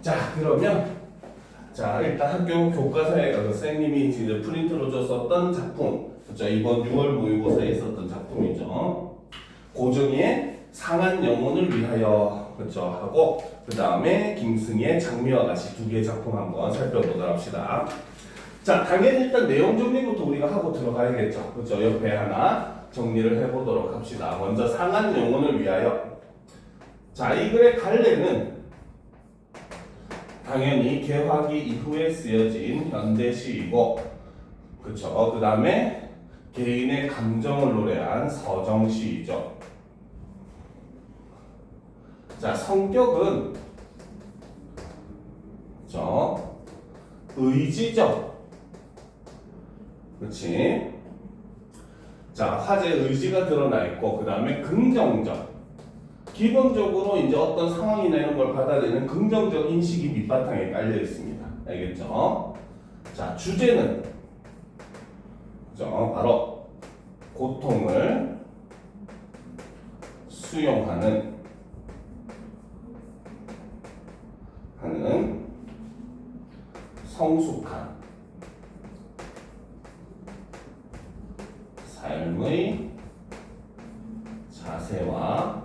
자, 그러면 자, 일단 학교 교과서에 가서 선생님이 이제 프린트로 줬었던 작품, 그렇죠? 이번 6월 모의고사에 있었던 작품이죠. 고정의 상한 영혼을 위하여, 그렇죠? 하고 그 다음에 김승희의 장미와 같이 두 개의 작품 한번 살펴보도록 합시다. 자, 당연히 일단 내용 정리부터 우리가 하고 들어가야겠죠. 그렇죠? 옆에 하나 정리를 해보도록 합시다. 먼저 상한 영혼을 위하여. 자, 이 글의 갈래는 당연히 개화기 이후에 쓰여진 현대시이고, 그쵸? 그 다음에 개인의 감정을 노래한 서정시이죠. 자, 성격은 그쵸? 의지적. 그렇지? 자, 화제의 의지가 드러나 있고, 그 다음에 긍정적. 기본적으로 이제 어떤 상황이나 이런 걸 받아들이는 긍정적 인식이 밑바탕에 깔려 있습니다. 알겠죠? 자, 주제는 그죠? 바로 고통을 수용하는 성숙한 삶의 자세와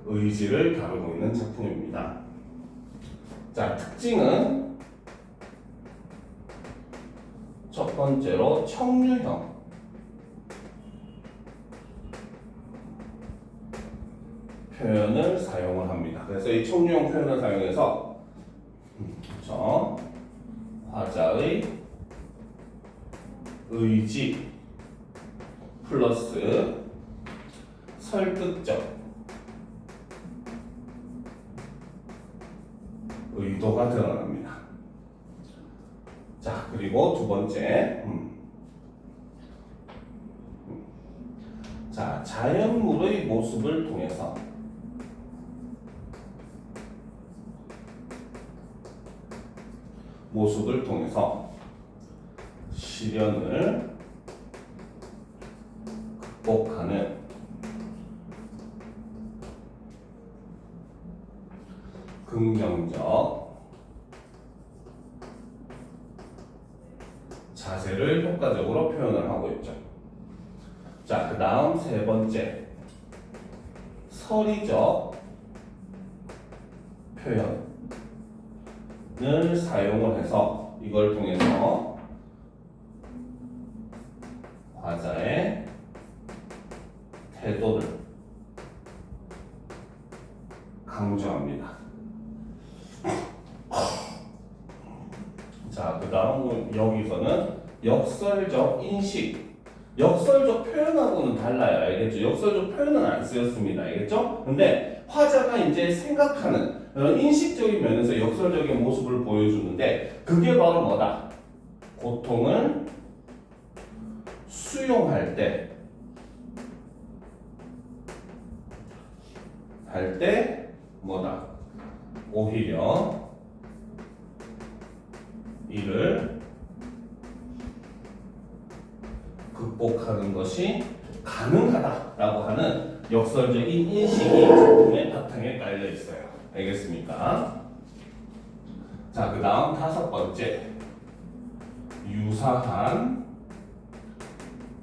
의지를 다루고 있는 작품입니다. 자, 특징은 첫 번째로 청류형. 표현을 사용을 합니다. 그래서 이 청류형 표현을 사용해서 그렇죠? 화자의 의지 플러스 설득적 의도가 드러납니다. 자, 그리고 두 번째, 자, 자연물의 모습을 통해서 시련을 극복하는 긍정적 자세를 효과적으로 표현을 하고 있죠. 자, 그 다음 세 번째, 서리적 표현을 사용을 해서 이걸 통해서 화자의 태도를 강조합니다. 자, 그 다음 여기서는 역설적 인식. 역설적 표현하고는 달라요. 알겠죠? 역설적 표현은 안 쓰였습니다. 알겠죠? 근데 화자가 이제 생각하는 인식적인 면에서 역설적인 모습을 보여주는데 그게 바로 뭐다? 고통을 수용할 때 뭐다? 오히려 이를 극복하는 것이 가능하다라고 하는 역설적인 인식이 작품의 바탕에 깔려 있어요. 알겠습니까? 자, 그 다음 다섯 번째, 유사한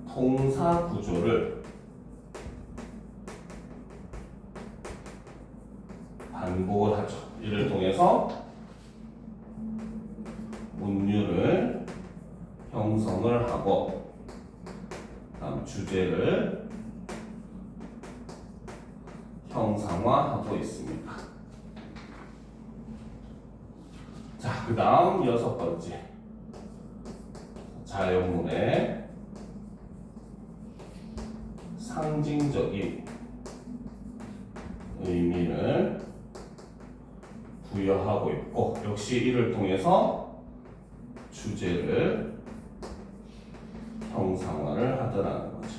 통사 구조를 반복을 하죠. 이를 통해서 문류를 형성을 하고 다음 주제를 형상화하고 있습니다. 자, 그 다음 여섯 번째, 자연문의 상징적인 의미를 부여하고 있고 역시 이를 통해서 주제를 형상화를 하더라는 거죠.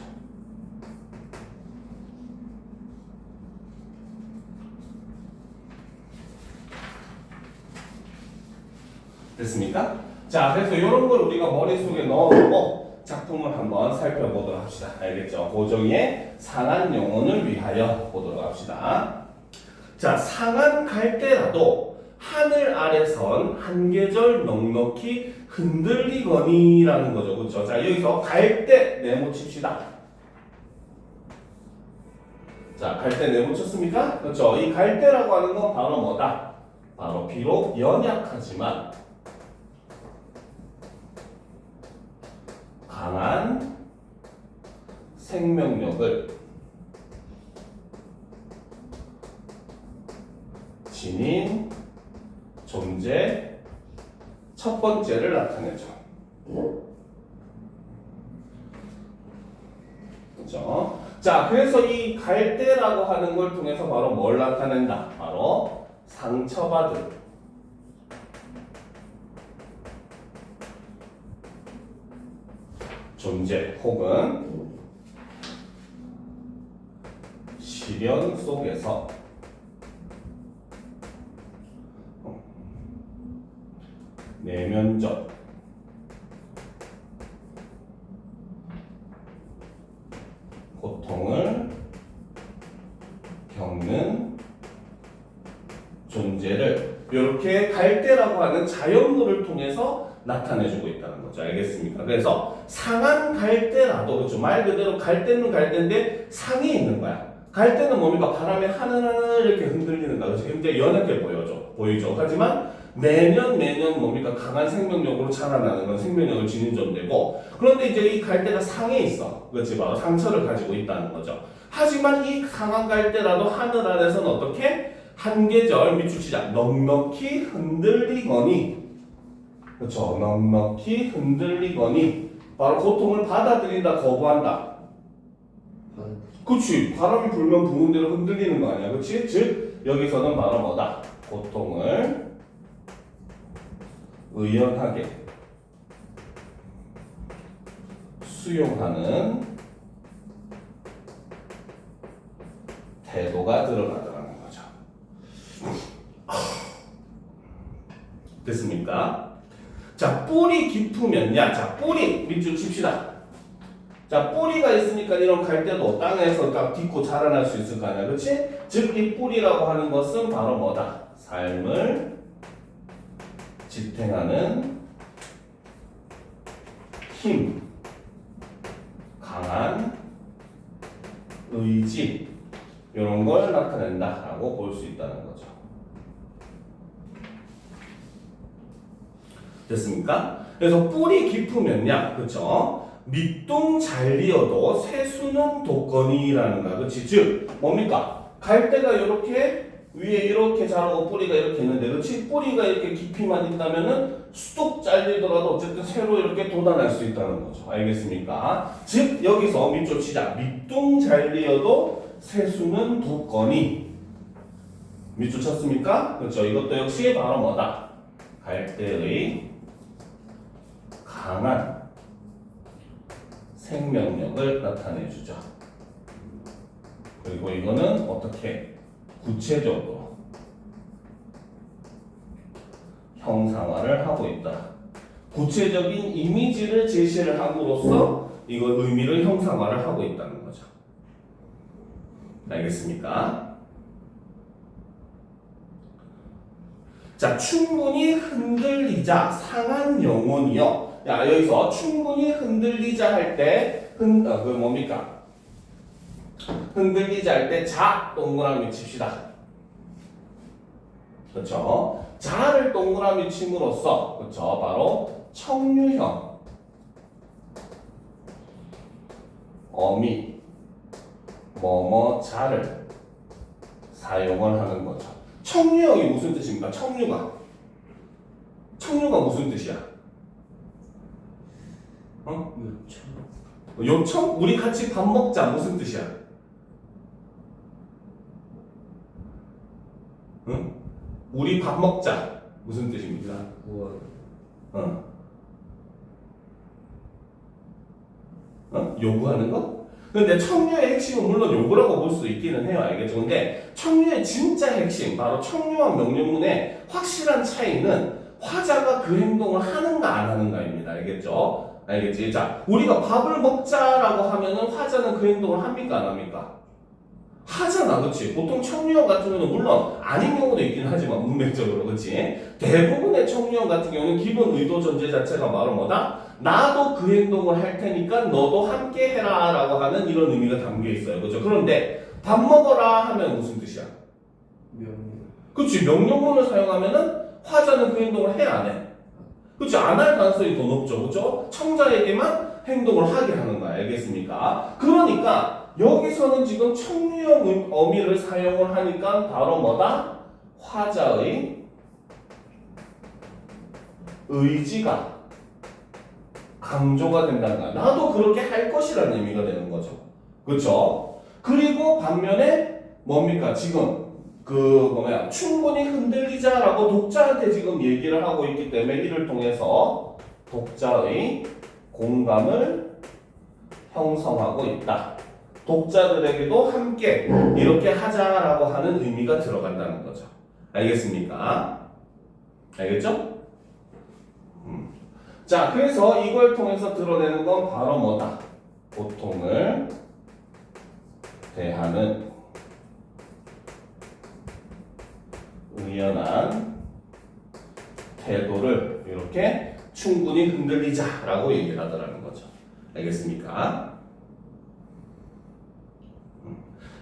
됐습니까? 자, 그래서 이런 걸 우리가 머릿속에 넣어두고 작품을 한번 살펴보도록 합시다. 알겠죠? 고정의 상한 영혼을 위하여 보도록 합시다. 자, 상한 갈대라도 하늘 아래선 한 계절 넉넉히 흔들리거니라는 거죠. 그렇죠? 자, 여기서 갈대 네모 칩시다. 자, 갈대 네모 쳤습니까? 그렇죠? 이 갈대라고 하는 건 바로 뭐다? 바로 비록 연약하지만 강한 생명력을 지닌 존재 첫 번째를 나타내죠. 그렇죠? 자, 그래서 이 갈대라고 하는 걸 통해서 바로 뭘 나타낸다? 바로 상처받은 존재 혹은 시련 속에서 내면적 고통을 겪는 존재를 이렇게 갈대라고 하는 자연물을 통해서 나타내주고 있다는 거죠. 알겠습니까? 그래서 상한 갈대라도, 그렇죠? 말 그대로 갈대는 갈대인데 상이 있는 거야. 갈대는 뭡니까? 바람에 하늘하늘 이렇게 흔들리는 거. 그렇죠? 굉장히 연약해 보이죠. 하지만 매년 뭡니까? 강한 생명력으로 자라나는 건 생명력을 지닌 존재고, 그런데 이제 이 갈대가 상에 있어. 그렇지? 바로 상처를 가지고 있다는 거죠. 하지만 이 강한 갈대라도 하늘 아래서는 어떻게? 한 계절 밑줄 치자. 넉넉히 흔들리거니, 그렇죠? 넉넉히 흔들리거니, 바로 고통을 받아들인다, 거부한다. 그렇지. 바람이 불면 부는 대로 흔들리는 거 아니야, 그렇지? 즉 여기서는 바로 뭐다? 고통을 의연하게 수용하는 태도가 들어가더라는 거죠. 됐습니까? 자, 뿌리 깊으면야. 자, 뿌리 밑줄 칩시다. 자, 뿌리가 있으니까 이런 갈대도 땅에서 딱 딛고 자라날 수 있을 거 아니야, 그렇지? 즉, 이 뿌리라고 하는 것은 바로 뭐다? 삶을 지탱하는 힘, 강한 의지, 이런 걸 나타낸다라고 볼 수 있다는 거죠. 됐습니까? 그래서 뿌리 깊으면야, 그렇죠? 밑둥 잘리어도 새수는 돋거니라는 거야, 그렇지? 즉 뭡니까? 갈대가 이렇게 위에 이렇게 자라고 뿌리가 이렇게 있는데, 그렇지? 뿌리가 이렇게 깊이만 있다면은 수독 잘리더라도 어쨌든 새로 이렇게 돋아날 수 있다는 거죠. 알겠습니까? 즉 여기서 밑줄 치자. 밑둥 잘리어도 새수는 돋거니. 밑줄 쳤습니까? 그렇죠? 이것도 역시 바로 뭐다? 갈대의 강한 생명력을 나타내주죠. 그리고 이거는 어떻게 구체적으로 형상화를 하고 있다. 구체적인 이미지를 제시를 함으로써 이거 의미를 형상화를 하고 있다는 거죠. 알겠습니까? 자, 충분히 흔들리자 상한 영혼이요. 야, 여기서 충분히 흔들리자 할 때 뭡니까? 흔들리자 할 때 자 동그라미 칩시다. 그렇죠? 자를 동그라미 침으로써, 그렇죠? 바로 청류형 어미 뭐뭐 자를 사용을 하는 거죠. 청류형이 무슨 뜻입니까? 청류가 무슨 뜻이야? 어? 요청? 우리 같이 밥 먹자 무슨 뜻이야? 응? 우리 밥 먹자 무슨 뜻입니까? 요구하는 거? 근데 청류의 핵심은 물론 요구라고 볼 수도 있기는 해요. 알겠죠? 근데 청류의 진짜 핵심, 바로 청류와 명령문의 확실한 차이는 화자가 그 행동을 하는가 안 하는가입니다. 알겠죠? 알겠지? 자, 우리가 밥을 먹자라고 하면은 화자는 그 행동을 합니까 안 합니까? 하잖아, 그치? 보통 청유형 같은 경우는 물론 아닌 경우도 있긴 하지만 문맥적으로, 그치? 대부분의 청유형 같은 경우는 기본 의도 전제 자체가 바로 뭐다? 나도 그 행동을 할 테니까 너도 함께 해라 라고 하는 이런 의미가 담겨 있어요, 그죠? 그런데 밥 먹어라 하면 무슨 뜻이야? 그치? 명령문을 사용하면은 화자는 그 행동을 해, 안 해? 그치? 안 할 가능성이 더 높죠, 그죠? 청자에게만 행동을 하게 하는 거야, 알겠습니까? 그러니까 여기서는 지금 청유형 어미를 사용을 하니까 바로 뭐다? 화자의 의지가 강조가 된다는 거야. 나도 그렇게 할 것이라는 의미가 되는 거죠. 그렇죠? 그리고 반면에 뭡니까? 지금 충분히 흔들리자라고 독자한테 지금 얘기를 하고 있기 때문에 이를 통해서 독자의 공감을 형성하고 있다. 독자들에게도 함께 이렇게 하자라고 하는 의미가 들어간다는 거죠. 알겠습니까? 알겠죠? 자, 그래서 이걸 통해서 드러내는 건 바로 뭐다? 고통을 대하는 의연한 태도를 이렇게 충분히 흔들리자라고 얘기를 하더라는 거죠. 알겠습니까?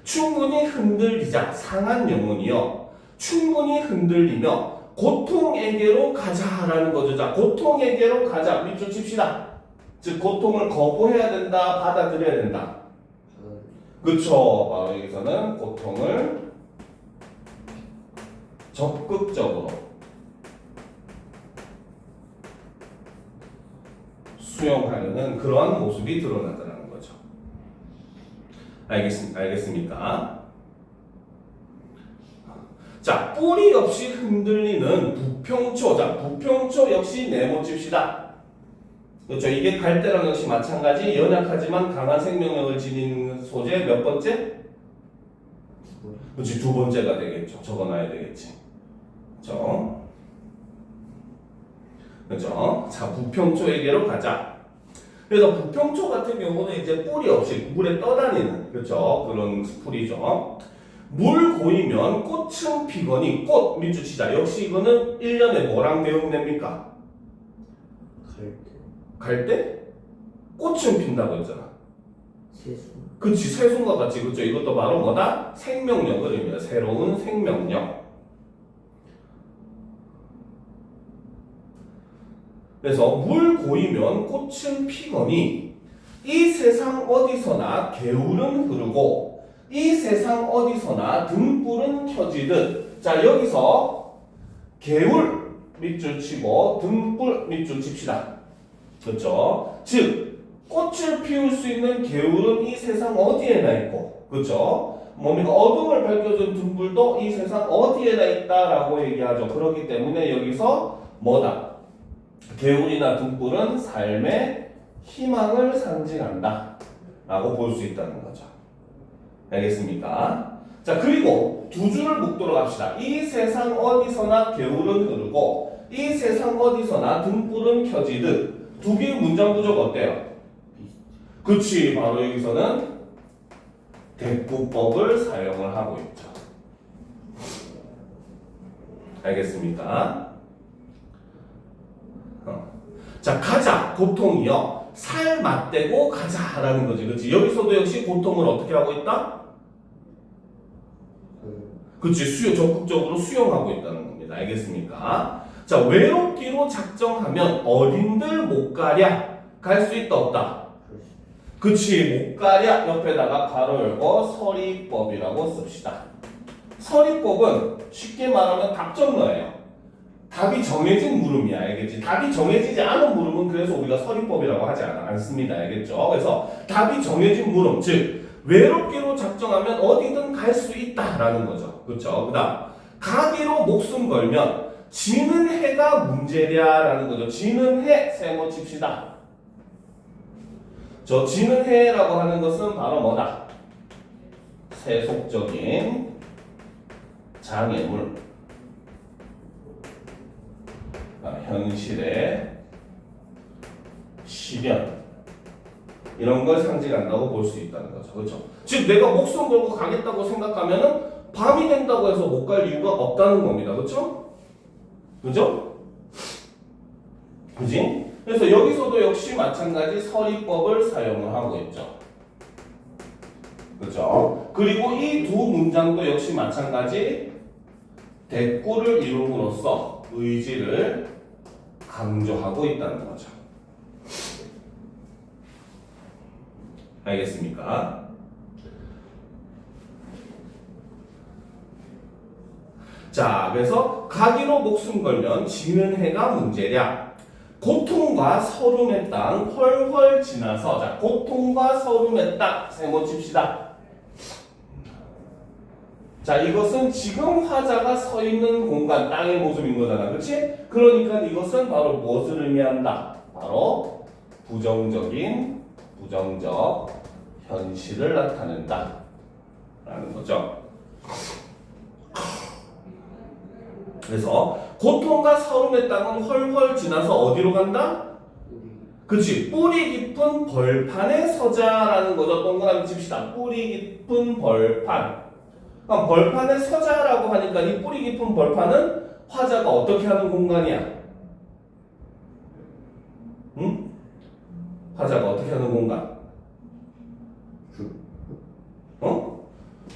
충분히 흔들리자, 상한 영혼이요. 충분히 흔들리며 고통에게로 가자라는 거죠. 자, 고통에게로 가자. 밑줄 칩시다. 즉, 고통을 거부해야 된다, 받아들여야 된다. 그쵸. 바로 여기서는 고통을 적극적으로 수용하려는 그러한 모습이 드러나더라는 거죠. 알겠습니까? 자, 뿌리 없이 흔들리는 부평초. 자, 부평초 역시 네모 칩시다. 그렇죠. 이게 갈대랑 역시 마찬가지 연약하지만 강한 생명력을 지닌 소재 몇 번째? 그렇지, 두 번째가 되겠죠. 적어놔야 되겠지. 그렇죠. 그렇죠. 자, 부평초에게로 가자. 그래서 부평초 같은 경우는 이제 뿌리 없이 물에 떠다니는, 그렇죠, 그런 풀이죠. 물 고이면 꽃은 피거니, 꽃 밑줄 치자. 역시 이거는 1년에 뭐랑 대응됩니까? 갈대? 꽃은 핀다고 했잖아. 세순. 그치, 새순과 같이. 그렇죠. 이것도 바로 뭐다? 생명력을 의미합니다. 새로운 생명력. 그래서 물 고이면 꽃은 피거니 이 세상 어디서나 개울은 흐르고 이 세상 어디서나 등불은 켜지듯. 자, 여기서 개울 밑줄 치고 등불 밑줄 칩시다. 그렇죠? 즉 꽃을 피울 수 있는 개울은 이 세상 어디에나 있고, 그렇죠? 뭡니까? 어둠을 밝혀준 등불도 이 세상 어디에나 있다라고 얘기하죠. 그렇기 때문에 여기서 뭐다? 개울이나 등불은 삶의 희망을 상징한다 라고 볼 수 있다는 거죠. 알겠습니까? 자, 그리고 두 줄을 묶도록 합시다. 이 세상 어디서나 개울은 흐르고 이 세상 어디서나 등불은 켜지듯. 두 개의 문장 구조가 어때요? 그치, 바로 여기서는 대꾸법을 사용을 하고 있죠. 알겠습니까? 자, 가자, 고통이요. 살 맞대고 가자라는 거지, 그렇지? 여기서도 역시 고통을 어떻게 하고 있다? 그렇지, 적극적으로 수용하고 있다는 겁니다. 알겠습니까? 자, 외롭기로 작정하면 어딘들 못 가랴. 갈 수 있다 없다? 그렇지, 못 가랴 옆에다가 가로 열고 서리법이라고 씁시다. 서리법은 쉽게 말하면 답정너예요. 답이 정해진 물음이야, 알겠지? 답이 정해지지 않은 물음은 그래서 우리가 서리법이라고 하지 않습니다, 알겠죠? 그래서 답이 정해진 물음, 즉 외롭기로 작정하면 어디든 갈 수 있다라는 거죠, 그렇죠? 그다음 가기로 목숨 걸면 지는 해가 문제랴라는 거죠. 지는 해 세모 칩시다. 저 지는 해라고 하는 것은 바로 뭐다? 세속적인 장애물. 현실의 시련, 이런 걸 상징한다고 볼 수 있다는 거죠. 그렇죠? 즉 내가 목숨 걸고 가겠다고 생각하면은 밤이 된다고 해서 못 갈 이유가 없다는 겁니다. 그렇죠? 그죠? 그지? 그래서 여기서도 역시 마찬가지 서리법을 사용을 하고 있죠. 그렇죠? 그리고 이 두 문장도 역시 마찬가지 대꾸를 이룸으로써 의지를 강조하고 있다는 거죠. 알겠습니까? 자, 그래서 가기로 목숨 걸면 지는 해가 문제랴. 고통과 서름의 땅 헐헐 지나서, 자, 고통과 서름의 땅 세모 칩시다. 자, 이것은 지금 화자가 서 있는 공간, 땅의 모습인 거잖아. 그렇지? 그러니까 이것은 바로 무엇을 의미한다? 바로 부정적 현실을 나타낸다 라는 거죠. 그래서 고통과 서름의 땅은 헐헐 지나서 어디로 간다? 그치? 뿌리 깊은 벌판에 서자라는 거죠. 동그라미 칩시다. 뿌리 깊은 벌판. 그럼 벌판에 서자라고 하니까 이 뿌리 깊은 벌판은 화자가 어떻게 하는 공간이야? 응? 화자가 어떻게 하는 공간?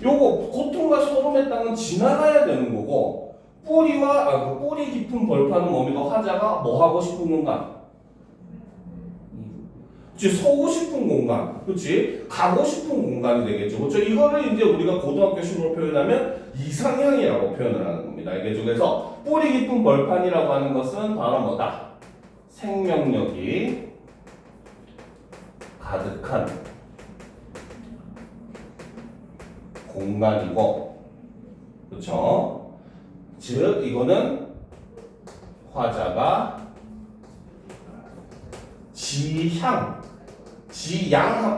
요거 고통과 소름의 땅은 지나가야 되는 거고 뿌리와 뿌리 깊은 벌판은 뭡니까? 화자가 뭐 하고 싶은 공간? 그치, 서고 싶은 공간, 그치? 가고 싶은 공간이 되겠죠. 그렇죠? 이거를 이제 우리가 고등학교 식으로 표현하면 이상향이라고 표현을 하는 겁니다. 알겠죠? 그래서 뿌리 깊은 벌판이라고 하는 것은 바로 뭐다? 생명력이 가득한 공간이고, 그렇죠? 즉 이거는 화자가 지향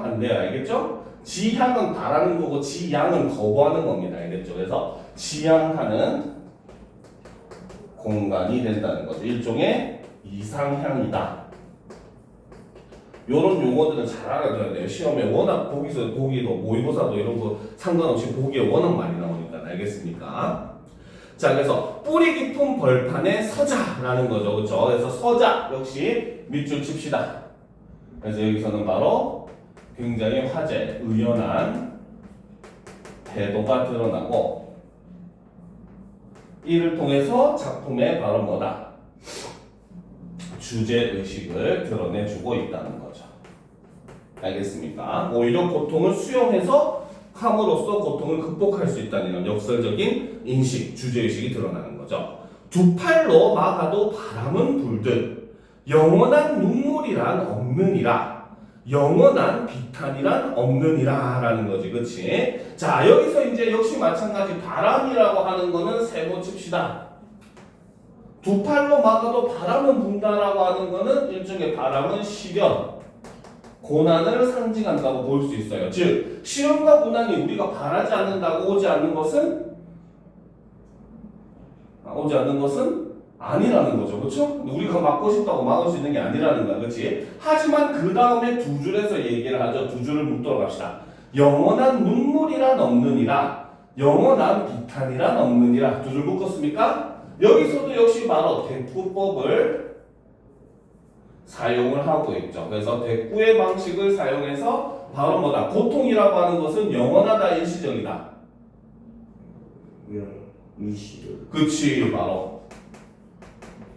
안 돼요. 알겠죠? 지향은 바라는 거고 지향은 거부하는 겁니다. 알겠죠? 그래서 지향하는 공간이 된다는 거죠. 일종의 이상향이다. 요런 용어들은 잘 알아둬야 돼요. 시험에 워낙 보기도 모의고사도 이런 거 상관없이 보기에 워낙 많이 나오니까. 알겠습니까? 자, 그래서 뿌리 깊은 벌판에 서자라는 거죠. 그렇죠? 그래서 서자 역시 밑줄 칩시다. 그래서 여기서는 바로 굉장히 화제, 의연한 태도가 드러나고 이를 통해서 작품의 바로 뭐다? 주제의식을 드러내주고 있다는 거죠. 알겠습니까? 오히려 고통을 수용해서 함으로써 고통을 극복할 수 있다는 이런 역설적인 인식, 주제의식이 드러나는 거죠. 두 팔로 막아도 바람은 불듯 영원한 눈물이란 없느니라. 영원한 비탄이란 없느니라 라는 거지. 그치? 자, 여기서 이제 역시 마찬가지 바람이라고 하는 거는 세모 칩시다. 두 팔로 막아도 바람은 분다라고 하는 거는 일종의 바람은 시련, 고난을 상징한다고 볼 수 있어요. 즉, 시련과 고난이 우리가 바라지 않는다고 오지 않는 것은 아니라는 거죠. 그렇죠? 우리가 막고 싶다고 막을 수 있는 게 아니라는 거야. 그렇지? 하지만 그 다음에 두 줄에서 얘기를 하죠. 두 줄을 묶도록 합시다. 영원한 눈물이란 없느니라. 영원한 비탄이란 없느니라. 두 줄 묶었습니까? 여기서도 역시 바로 대꾸법을 사용을 하고 있죠. 그래서 대꾸의 방식을 사용해서 바로 뭐다? 고통이라고 하는 것은 영원하다, 일시적이다. 일시적. 그치, 바로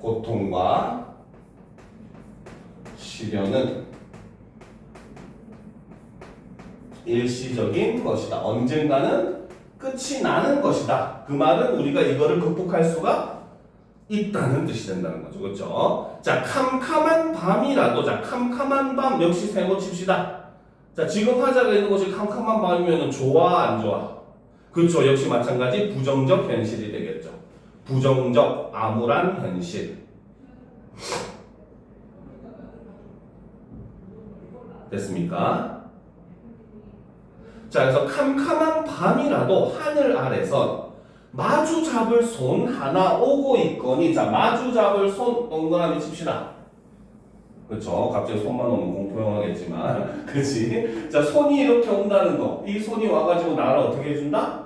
고통과 시련은 일시적인 것이다. 언젠가는 끝이 나는 것이다. 그 말은 우리가 이거를 극복할 수가 있다는 뜻이 된다는 거죠. 그렇죠? 자, 캄캄한 밤이라도, 자, 캄캄한 밤 역시 세모 칩시다. 자, 지금 화자가 있는 곳이 캄캄한 밤이면 좋아, 안 좋아? 그렇죠. 역시 마찬가지 부정적 현실이 되겠죠. 부정적, 암울한 현실. 됐습니까? 자, 그래서 캄캄한 밤이라도 하늘 아래서 마주 잡을 손 하나 오고 있거니, 자, 마주 잡을 손 동그라미 칩시다. 그렇죠? 갑자기 손만 오면 공포영화겠지만, 그렇지? 자, 손이 이렇게 온다는 거, 이 손이 와가지고 나를 어떻게 해준다?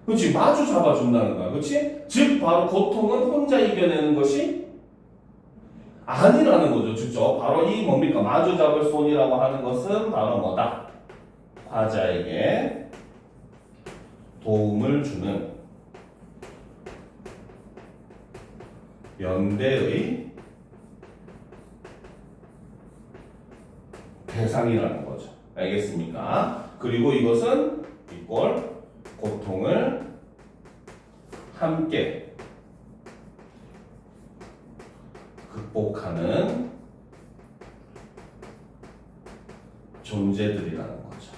그렇지? 마주 잡아준다는 거야, 그렇지? 즉 바로 고통은 혼자 이겨내는 것이 아니라는 거죠, 그렇죠? 바로 이 뭡니까? 마주 잡을 손이라고 하는 것은 바로 뭐다? 화자에게 도움을 주는 연대의 대상이라는 거죠. 알겠습니까? 그리고 이것은 이꼴 고통을 함께 극복하는 존재들이라는 거죠.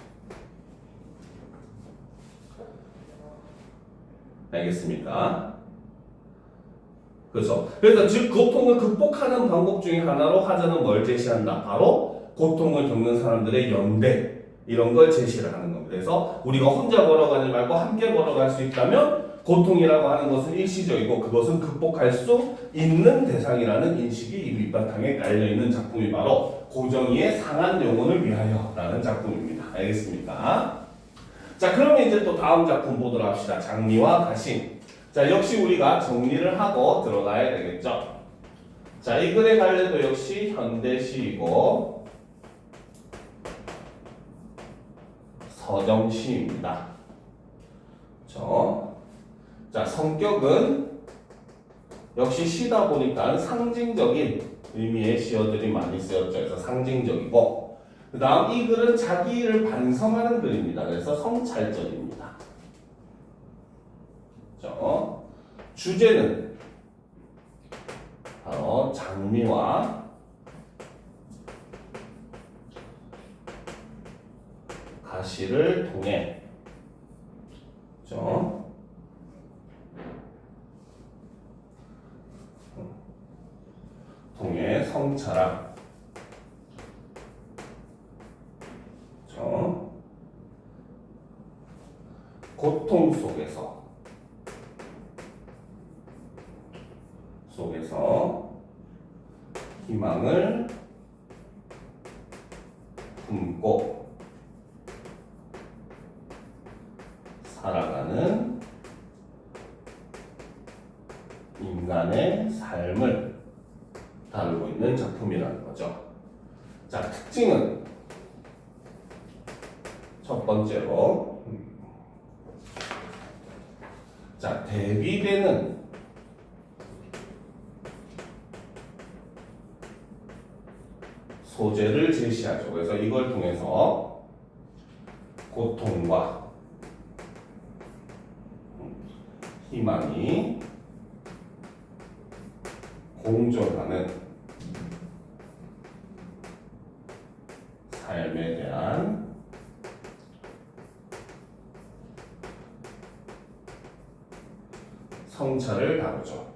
알겠습니까? 그래서 즉 고통을 극복하는 방법 중에 하나로 화자는 뭘 제시한다? 바로 고통을 겪는 사람들의 연대 이런 걸 제시를 하는 겁니다. 그래서 우리가 혼자 걸어가지 말고 함께 걸어갈 수 있다면 고통이라고 하는 것은 일시적이고 그것은 극복할 수 있는 대상이라는 인식이 이 밑바탕에 깔려있는 작품이 바로 고정희의 상한 영혼을 위하여 라는 작품입니다. 알겠습니까? 자, 그러면 이제 또 다음 작품 보도록 합시다. 장미와 가심. 자, 역시 우리가 정리를 하고 들어가야 되겠죠. 자, 이 글의 갈래도 역시 현대시이고 서정시입니다. 그렇죠? 자, 성격은 역시 시다 보니까 상징적인 의미의 시어들이 많이 쓰였죠. 그래서 상징적이고 그 다음 이 글은 자기를 반성하는 글입니다. 그래서 성찰적입니다. 그렇죠? 주제는 바로 장미와 가시를 통해 그렇죠? 통해 성찰함 그렇죠? 고통 속에서 희망을 품고 살아가는 인간의 삶을 다루고 있는 작품이라는 거죠. 자, 특징은 첫 번째로 자, 대비되는 소재를 제시하죠. 그래서 이걸 통해서 고통과 희망이 공존하는 삶에 대한 성찰을 다루죠.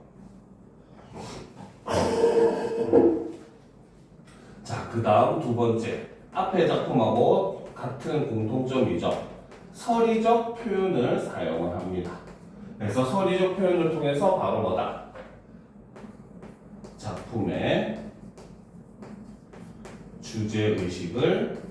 자, 그 다음 두 번째 앞의 작품하고 같은 공통점이죠. 서리적 표현을 사용을 합니다. 그래서 서리적 표현을 통해서 바로 뭐다? 작품의 주제의식을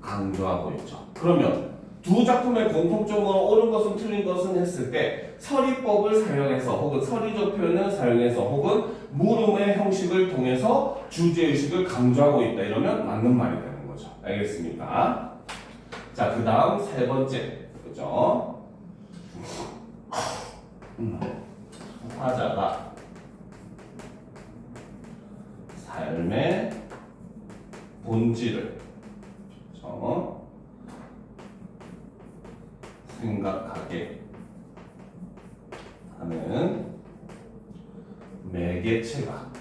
강조하고 있죠. 그러면 두 작품의 공통점으로 옳은 것은 틀린 것은 했을 때 서리법을 사용해서 혹은 서리적 표현을 사용해서 혹은 물음의 형식을 통해서 주제의식을 강조하고 있다 이러면 맞는 말이 되는 거죠. 알겠습니까? 자, 그 다음 세 번째 그죠? 화자가 삶의 본질을 생각하게 하는 매개체가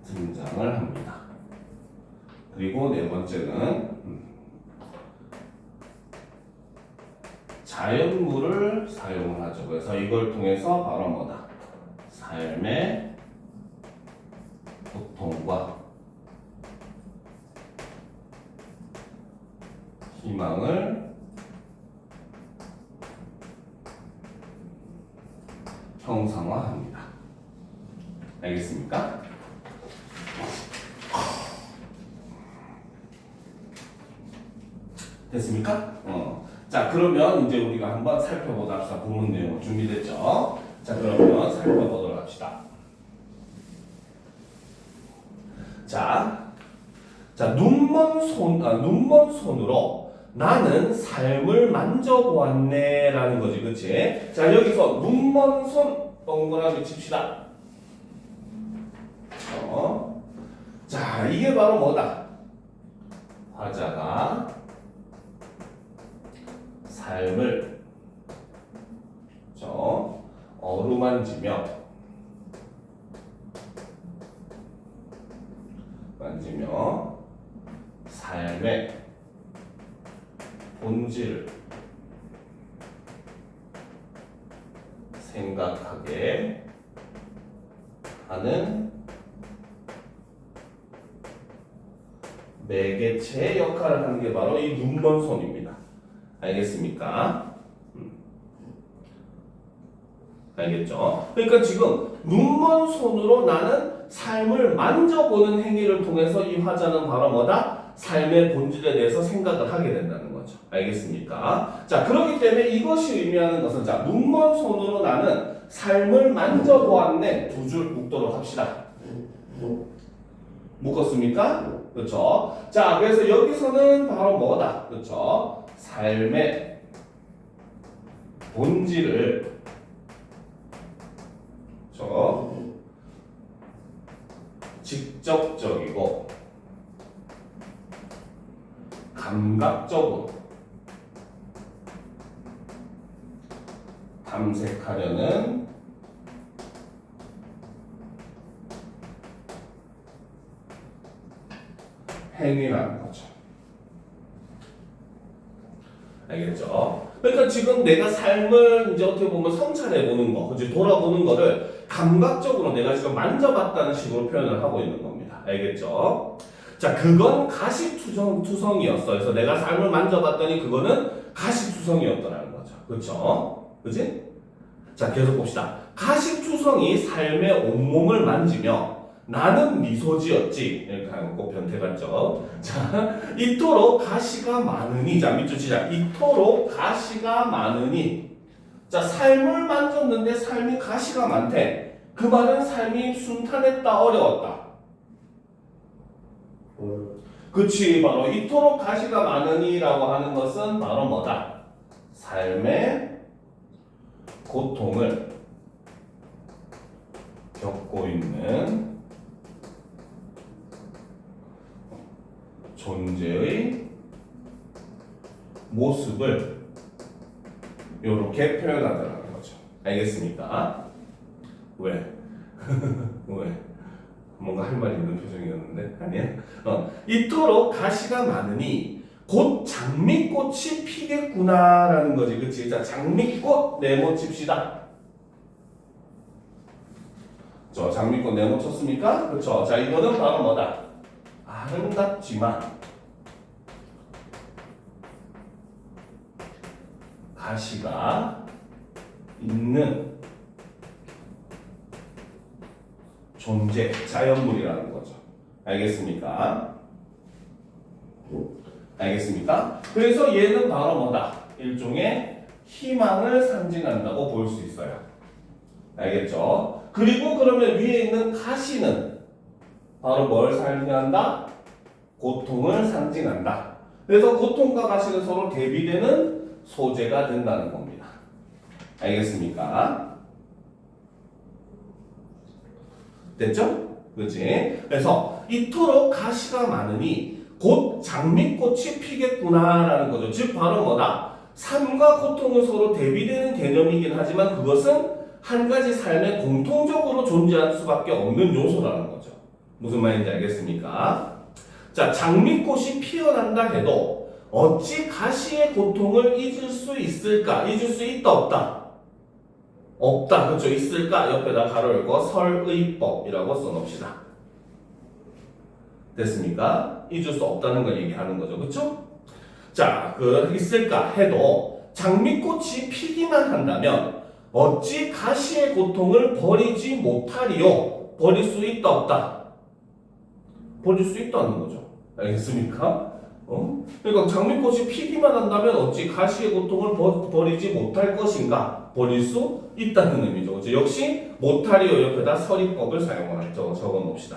등장을 합니다. 그리고 네 번째는 자연물을 사용을 하죠. 그래서 이걸 통해서 바로 뭐다? 삶의 고통과 희망을 형상화합니다. 알겠습니까? 됐습니까? 자, 그러면 이제 우리가 한번 살펴보자 합시다. 본문 내용 준비됐죠? 자, 그러면 살펴보도록 합시다. 자, 눈먼 손으로 나는 삶을 만져보았네 라는 거지, 그치? 자, 여기서 눈먼 손 동그라미 칩시다. 자, 이게 바로 뭐다? 화자가 삶을 어루만지며 삶의 본질을 생각하게 하는 매개체의 역할을 하는 게 바로 이 눈먼 손입니다. 알겠습니까? 알겠죠? 그러니까 지금 눈먼 손으로 나는 삶을 만져보는 행위를 통해서 이 화자는 바로 뭐다? 삶의 본질에 대해서 생각을 하게 된다는 거죠. 알겠습니까? 자, 그렇기 때문에 이것이 의미하는 것은 자, 눈먼 손으로 나는 삶을 만져보았네. 두 줄 묶도록 합시다. 묶었습니까? 그렇죠? 자, 그래서 여기서는 바로 뭐다? 그렇죠? 삶의 본질을 직접적이고 감각적으로 탐색하려는 행위라는 거죠. 알겠죠? 그러니까 지금 내가 삶을 이제 어떻게 보면 성찰해 보는 거, 그치? 돌아보는 거를 감각적으로 내가 지금 만져봤다는 식으로 표현을 하고 있는 겁니다. 알겠죠? 자, 그건 가시투성이었어. 그래서 내가 삶을 만져봤더니 그거는 가시투성이었더라는 거죠. 그쵸? 그치? 자, 계속 봅시다. 가시투성이 삶의 온몸을 만지며 나는 미소지었지. 이렇게 하는 거 변태 같죠? 자, 이토록 가시가 많으니. 자, 밑줄 치자. 이토록 가시가 많으니. 자, 삶을 만졌는데 삶이 가시가 많대. 그 말은 삶이 순탄했다, 어려웠다. 그치, 바로 이토록 가시가 많으니라고 하는 것은 바로 뭐다? 삶의 고통을 겪고 있는 존재의 모습을 이렇게 표현하더라는 거죠. 알겠습니까? 왜? 왜? 뭔가 할 말이 있는 표정이었는데 아니야? 이토록 가시가 많으니 곧 장미꽃이 피겠구나라는 거지, 그치? 자, 장미꽃 네모 칩시다. 저 장미꽃 네모 쳤습니까? 그렇죠? 자, 이거는 바로 뭐다? 아름답지만 가시가 있는 존재, 자연물이라는 거죠. 알겠습니까? 알겠습니까? 그래서 얘는 바로 뭐다? 일종의 희망을 상징한다고 볼 수 있어요. 알겠죠? 그리고 그러면 위에 있는 가시는 바로 뭘 상징한다? 고통을 상징한다. 그래서 고통과 가시는 서로 대비되는 소재가 된다는 겁니다. 알겠습니까? 됐죠? 그치? 그래서 이토록 가시가 많으니 곧 장미꽃이 피겠구나라는 거죠. 즉 바로 뭐다? 삶과 고통은 서로 대비되는 개념이긴 하지만 그것은 한 가지 삶에 공통적으로 존재할 수밖에 없는 요소라는 거죠. 무슨 말인지 알겠습니까? 자, 장미꽃이 피어난다 해도 어찌 가시의 고통을 잊을 수 있을까? 잊을 수 있다 없다? 없다. 그렇죠? 있을까? 옆에다 가로 열고 설의법이라고 써놓읍시다. 됐습니까? 잊을 수 없다는 걸 얘기하는 거죠. 그렇죠? 자, 있을까 해도 장미꽃이 피기만 한다면 어찌 가시의 고통을 버리지 못하리요? 버릴 수 있다 없다? 버릴 수 있다는 거죠. 알겠습니까? 그러니까 장미꽃이 피기만 한다면 어찌 가시의 고통을 버리지 못할 것인가? 버릴 수 있다는 의미죠. 그렇죠? 역시 못하리요 옆에다 서리법을 적어 놓읍시다.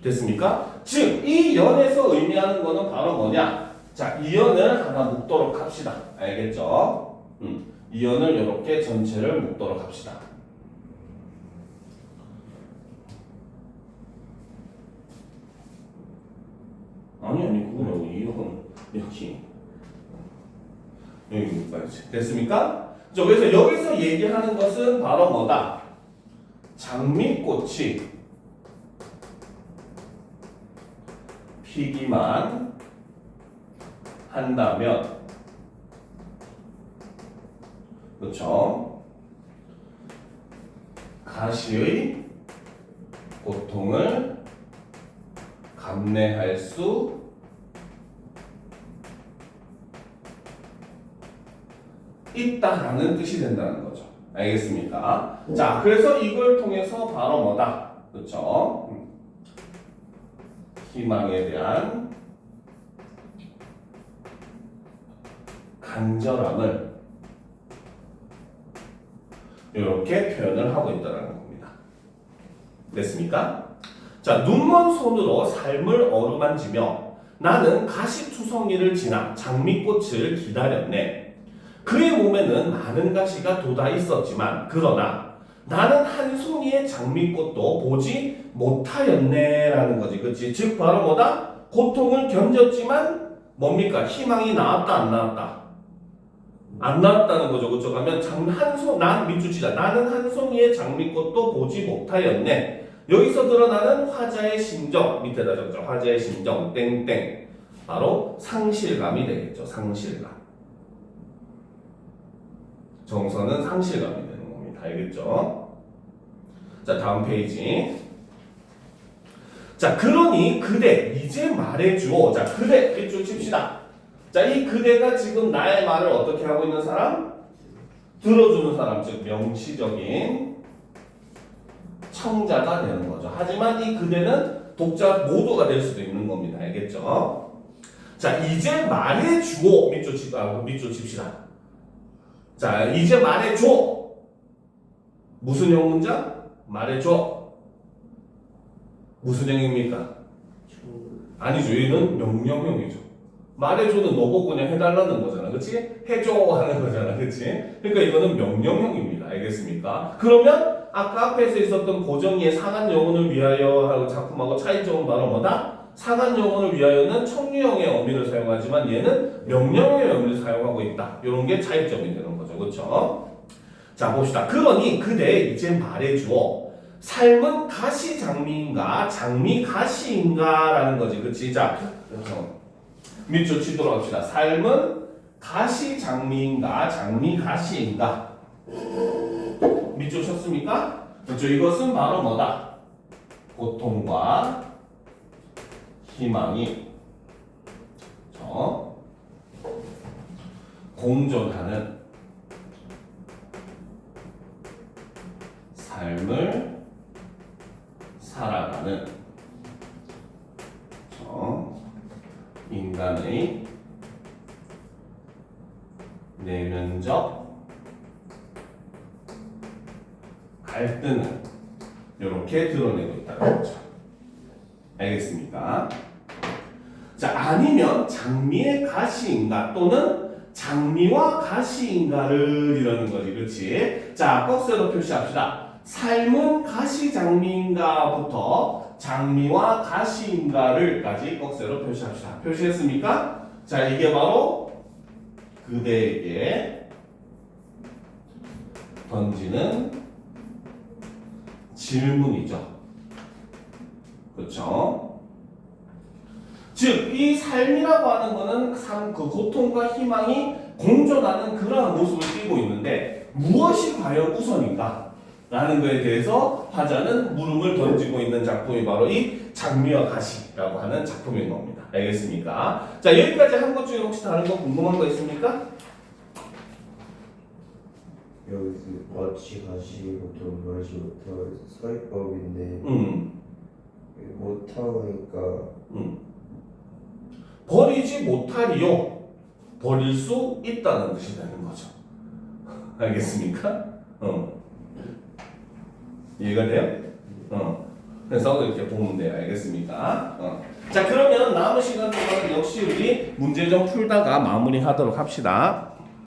됐습니까? 즉, 이 연에서 의미하는 거는 바로 뭐냐? 자, 이 연을 하나 묶도록 합시다. 알겠죠? 이 연을 이렇게 전체를 묶도록 합시다. 아니, 그거 말고 이 연, 여기 묶어야지. 됐습니까? 자, 그래서 여기서 얘기하는 것은 바로 뭐다? 장미꽃이 피기만 한다면, 그렇죠? 가시의 고통을 감내할 수 있다라는 뜻이 된다는 거죠. 알겠습니까? 자, 그래서 이걸 통해서 바로 뭐다? 그렇죠? 희망에 대한 간절함을 이렇게 표현을 하고 있다는 겁니다. 됐습니까? 자, 눈먼 손으로 삶을 어루만지며 나는 가시투성이를 지나 장미꽃을 기다렸네. 그의 몸에는 많은 가시가 돋아 있었지만 그러나 나는 한 송이의 장미꽃도 보지 못하였네 라는 거지. 그치? 즉 바로 뭐다? 고통을 견뎠지만 뭡니까? 희망이 나왔다 안 나왔다? 안 나왔다는 거죠. 그쵸? 그러면 나는 한 송이의 장미꽃도 보지 못하였네. 여기서 드러나는 화자의 심정, 밑에다 적죠. 화자의 심정 땡땡, 바로 상실감이 되겠죠. 상실감. 정서는 상실감이 되는 겁니다. 알겠죠? 자, 다음 페이지. 자, 그러니 그대 이제 말해주오. 자, 그대 밑줄 칩시다. 자, 이 그대가 지금 나의 말을 어떻게 하고 있는 사람? 들어주는 사람, 즉 명시적인 청자가 되는 거죠. 하지만 이 그대는 독자 모두가 될 수도 있는 겁니다. 알겠죠? 자, 이제 말해주오. 밑줄 칩시다. 자, 이제 말해줘. 무슨 형 문장? 말해줘. 무슨 형입니까? 아니죠. 얘는 명령형이죠. 말해줘는 너보고 그냥 해달라는 거잖아. 그치? 해줘 하는 거잖아. 그치? 그러니까 이거는 명령형입니다. 알겠습니까? 그러면 아까 앞에서 있었던 고정의의 상한 영혼을 위하여 하고 작품하고 차이점은 바로 뭐다? 상한 영혼을 위하여는 청유형의 어미를 사용하지만 얘는 명령형의 어미를 사용하고 있다. 이런 게 차이점이 되는 거죠. 그렇죠? 자, 봅시다. 그러니 그대 이제 말해주어. 삶은 가시장미인가 장미가시인가 라는 거지. 그치? 자, 밑줄 치도록 합시다. 삶은 가시장미인가 장미가시인가. 밑줄 쳤습니까? 그렇죠? 이것은 바로 뭐다? 고통과 희망이 공존하는 삶을 살아가는 인간의 내면적 갈등을 이렇게 드러내고 있다는 거죠. 알겠습니까? 자, 아니면 장미의 가시인가 또는 장미와 가시인가를 이러는 거지. 그렇지? 자, 꺽쇠로 표시합시다. 삶은 가시장미인가부터 장미와 가시인가를까지 꺽쇠로 표시합시다. 표시했습니까? 자, 이게 바로 그대에게 던지는 질문이죠. 그렇죠? 즉, 이 삶이라고 하는 거는 그 고통과 희망이 공존하는 그러한 모습을 띠고 있는데 무엇이 과연 우선인가? 라는 거에 대해서 화자는 물음을 던지고 있는 작품이 바로 이 장미와 가시라고 하는 작품인 겁니다. 알겠습니까? 자, 여기까지 한 것 중에 혹시 다른 거 궁금한 거 있습니까? 여기 어치 가시부터 버리시부터 서희법인데 못하니까 버리지 못하리요. 버릴 수 있다는 뜻이 되는 거죠. 알겠습니까? 이해가 돼요? 그래서 이렇게 보면 돼요. 알겠습니까? 자, 그러면 남은 시간 동안 역시 우리 문제 좀 풀다가 마무리하도록 합시다.